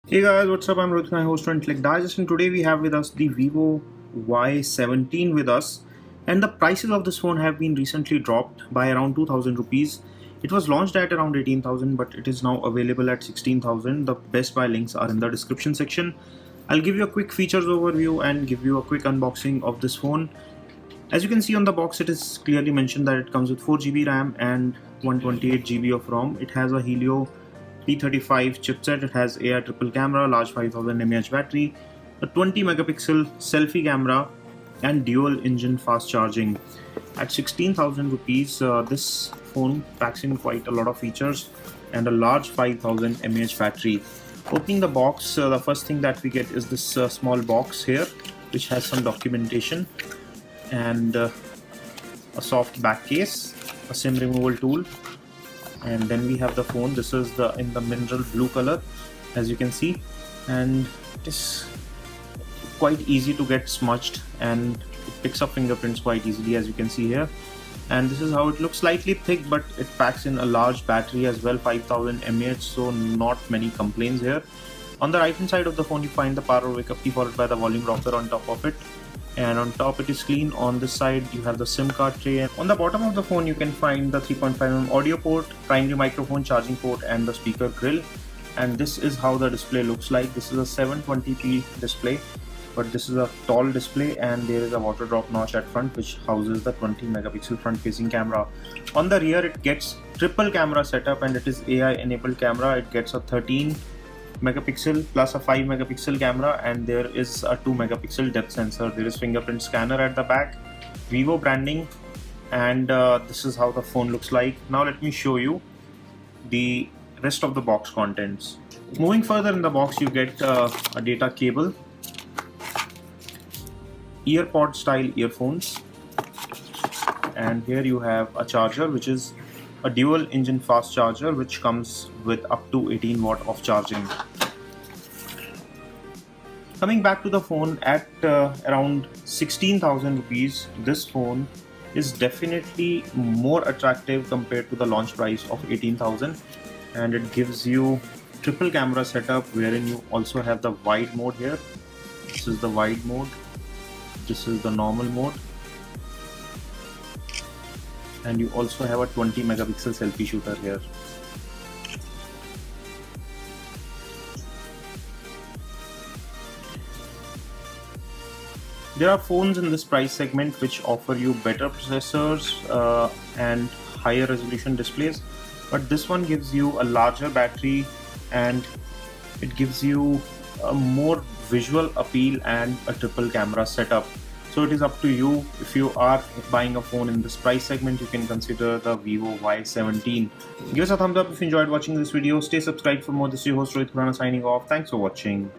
Hey guys, what's up? I'm Rohit Khurana, host on Intellect, and today we have with us the Vivo Y17 with us, and the prices of this phone have been recently dropped by around 2000 rupees. It was launched at around 18,000, but it is now available at 16,000. The best buy links are in the description section. I'll give you a quick features overview and give you a quick unboxing of this phone. As you can see on the box, it is clearly mentioned that it comes with 4GB RAM and 128GB of ROM. It has a Helio P35 chipset. It has AI triple camera, large 5000 mAh battery, a 20 megapixel selfie camera, and dual engine fast charging. At 16,000 rupees, this phone packs in quite a lot of features and a large 5000 mAh battery. Opening the box, the first thing that we get is this small box here, which has some documentation and a soft back case, a SIM removal tool, and then we have the phone. This is in the mineral blue color, as you can see, and it is quite easy to get smudged and it picks up fingerprints quite easily, as you can see here. And this is how it looks, slightly thick, but it packs in a large battery as well, 5000 mAh, so not many complaints here. On the right hand side of the phone you find the power wake up key followed by the volume rocker on top of it, and on top it is clean. On this side you have the SIM card tray, and on the bottom of the phone you can find the 3.5mm audio port, primary microphone, charging port, and the speaker grill. And this is how the display looks like. This is a 720p display, but this is a tall display, and there is a water drop notch at front which houses the 20 megapixel front facing camera. On the rear it gets triple camera setup, and it is AI enabled camera. It gets a 13 megapixel plus a 5 megapixel camera, and there is a 2 megapixel depth sensor. There is fingerprint scanner at the back, Vivo branding, and this is how the phone looks like. Now let me show you the rest of the box contents. Moving further, in the box you get a data cable, earpod style earphones, and here you have a charger, which is a dual engine fast charger which comes with up to 18 watt of charging. Coming back to the phone, at around 16,000 rupees, this phone is definitely more attractive compared to the launch price of 18,000, and it gives you triple camera setup wherein you also have the wide mode here. This is the wide mode, this is the normal mode, and you also have a 20 megapixel selfie shooter here. There are phones in this price segment which offer you better processors and higher resolution displays, but this one gives you a larger battery and it gives you a more visual appeal and a triple camera setup. So it is up to you. If you are buying a phone in this price segment, you can consider the Vivo Y17. Give us a thumbs up if you enjoyed watching this video. Stay subscribed for more. This is your host Rohit Khurana signing off. Thanks for watching.